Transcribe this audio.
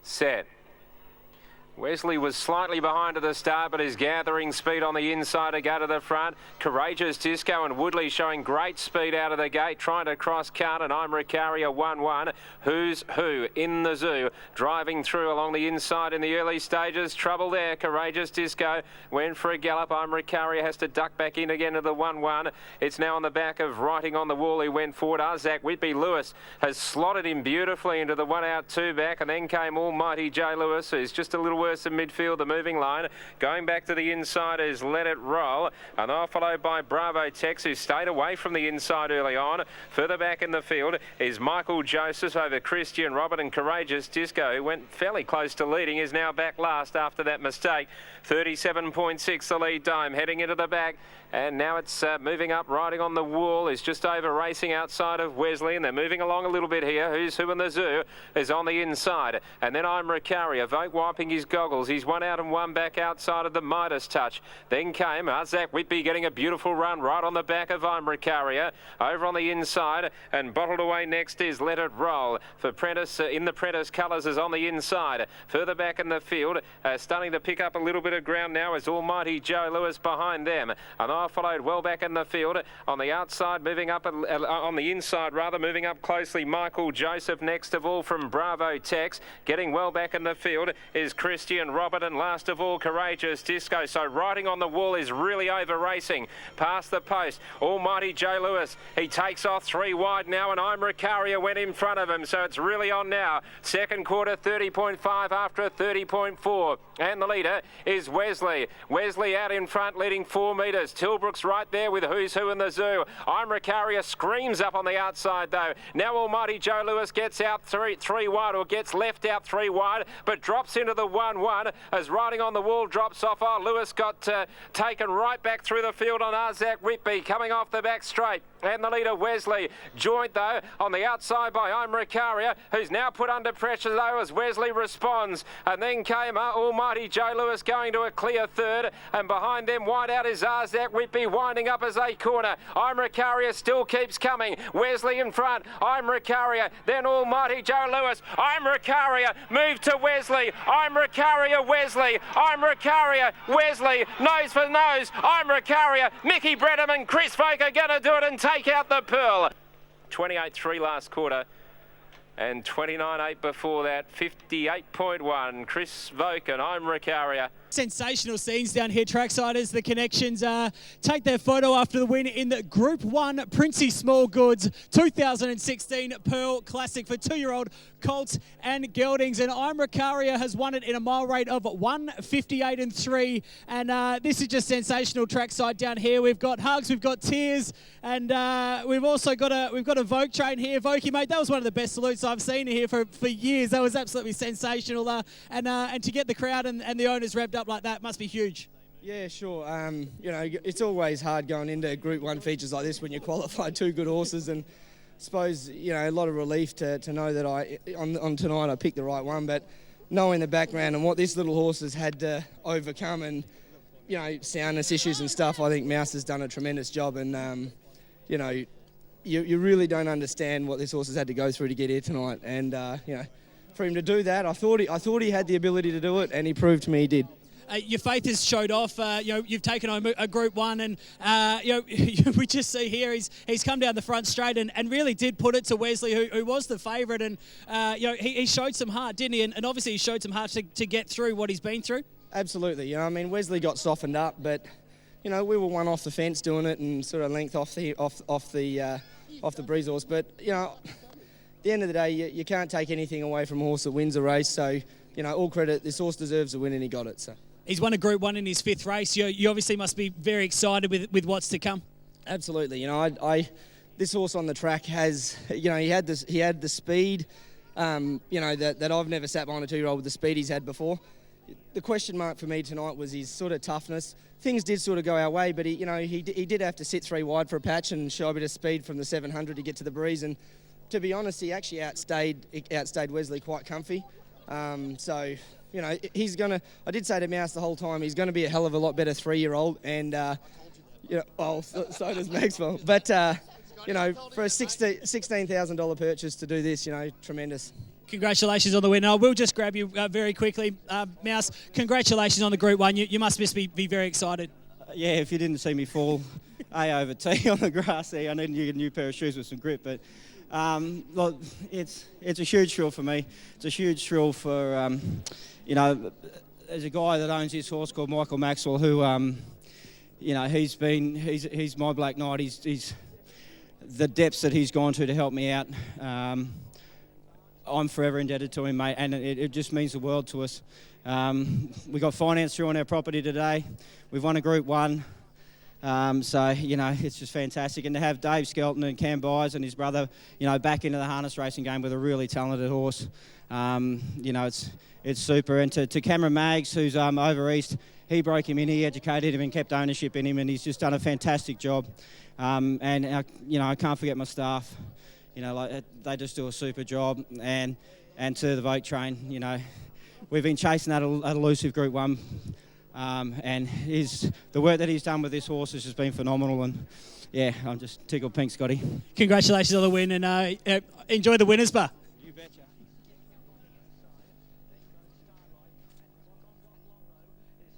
set. Wesley was slightly behind at the start, but is gathering speed on the inside to go to the front. Courageous Disco and Woodley showing great speed out of the gate, trying to cross Cart, and I'm Rockaria 1-1. Who's Who in the Zoo, driving through along the inside in the early stages. Trouble there. Courageous Disco went for a gallop. I'm Rockaria has to duck back in again to the 1-1. It's now on the back of Writing on the Wall. He went forward. Zach Whitby Lewis has slotted him beautifully into the 1 out 2 back, and then came Almighty J Lewis, who's just a little worse in midfield, the moving line. Going back to the inside is Let It Roll, and now followed by Bravo Tex, who stayed away from the inside early on. Further back in the field is Michael Joseph over Christian Robert, and Courageous Disco, who went fairly close to leading, is now back last after that mistake. 37.6 the lead time, heading into the back, and now it's moving up. Riding on the Wall is just over racing outside of Wesley, and they're moving along a little bit here. Who's Who in the Zoo is on the inside, and then I'm Rockaria. Vote wiping his goggles. He's 1 out and 1 back outside of the Midas Touch. Then came Zach Whitby getting a beautiful run right on the back of I'm Rockaria. Over on the inside, and bottled away next is Let It Roll. For Prentice, in the Prentice colours, is on the inside. Further back in the field, starting to pick up a little bit of ground now is Almighty Joe Lewis behind them. And I followed well back in the field. On the outside, moving up, on the inside rather, moving up closely, Michael Joseph next of all from Bravo Tex. Getting well back in the field is Christian Robert, and last of all, Courageous Disco. So Riding on the Wall is really over racing. Past the post, Almighty J Lewis. He takes off 3 wide now, and I'm Rockaria went in front of him. So it's really on now. Second quarter, 30.5 after a 30.4. And the leader is Wesley. Wesley out in front, leading 4 metres. Tilbrook's right there with Who's Who in the Zoo. I'm Rockaria screams up on the outside though. Now Almighty Joe Lewis gets out three wide, or gets left out 3 wide, but drops into the 1-1 as Riding on the Wall drops off. Lewis got taken right back through the field on Zach Whitby, coming off the back straight. And the leader Wesley, joined though on the outside by I'm Rockaria, who's now put under pressure though as Wesley responds. And then came Almighty Joe Lewis going to a clear third, and behind them wide out is Zach Whitby winding up as a corner. I'm Rockaria still keeps coming. Wesley in front. I'm Rockaria, then Almighty Joe Lewis. I'm Rockaria, move to Wesley. I'm Rockaria, Wesley. I'm Rockaria, Wesley. Nose for nose. I'm Rockaria. Mickey Bredham and Chris Folk are going to do it and take out the Pearl. 28.3 last quarter, and 29.8 before that. 58.1. Chris Voke and I'm Rockaria. Sensational scenes down here trackside as the Connections take their photo after the win in the Group 1 Princi Smallgoods 2016 Pearl Classic for 2-year-old colts and geldings. And I'm Rockaria has won it in a mile rate of 1:58.3. And this is just sensational trackside down here. We've got hugs, we've got tears, and we've also got a Vogue train here. Vokey, mate, that was one of the best salutes I've seen here for years. That was absolutely sensational. And to get the crowd and the owners revved up like that must be huge. Yeah, sure. You know, it's always hard going into Group 1 features like this when you qualify 2 good horses, and I suppose, you know, a lot of relief to know that on tonight I picked the right one, but knowing the background and what this little horse has had to overcome, and, you know, soundness issues and stuff, I think Mouse has done a tremendous job, and, you know, you really don't understand what this horse has had to go through to get here tonight, and, you know, for him to do that, I thought he had the ability to do it, and he proved to me he did. Your faith has showed off. You know, you've taken home a Group 1, and you know, we just see here he's come down the front straight and really did put it to Wesley, who was the favourite, and you know, he showed some heart, didn't he? And obviously he showed some heart to get through what he's been through. Absolutely. You know, I mean, Wesley got softened up, but, you know, we were one off the fence doing it and sort of length off the breeze horse. But, you know, at the end of the day, you can't take anything away from a horse that wins a race. So, you know, all credit. This horse deserves a win, and he got it. So. He's won a Group 1 in his 5th race. You obviously must be very excited with what's to come. Absolutely. You know, this horse on the track has, you know, he had the speed, you know, that I've never sat behind a 2-year-old with the speed he's had before. The question mark for me tonight was his sort of toughness. Things did sort of go our way, but he did have to sit 3 wide for a patch and show a bit of speed from the 700 to get to the breeze. And to be honest, he actually outstayed Wesley quite comfy. So, you know, I did say to Mouse the whole time, he's going to be a hell of a lot better 3-year-old, and, you know, well, so does Maxwell. But, you know, for a $16,000 purchase to do this, you know, tremendous. Congratulations on the win. I will just grab you very quickly. Mouse, congratulations on the Group 1. You must be very excited. Yeah, if you didn't see me fall A over T on the grass there, I need a new pair of shoes with some grip. But look, it's a huge thrill for me. It's a huge thrill for, you know, there's a guy that owns this horse called Michael Maxwell who, you know, he's my Black Knight. He's the depths that he's gone to help me out. I'm forever indebted to him, mate, and it just means the world to us. We got finance through on our property today. We've won a Group 1. So, you know, it's just fantastic. And to have Dave Skelton and Cam Byers and his brother, you know, back into the harness racing game with a really talented horse, you know, it's super. And to Cameron Maggs, who's over east, he broke him in, he educated him and kept ownership in him, and he's just done a fantastic job. And, you know, I can't forget my staff. You know, like, they just do a super job. And to the Vogue train, you know, we've been chasing that elusive Group 1. And the work that he's done with this horse has just been phenomenal. And, yeah, I'm just tickled pink, Scotty. Congratulations on the win, and enjoy the winners bar. You betcha.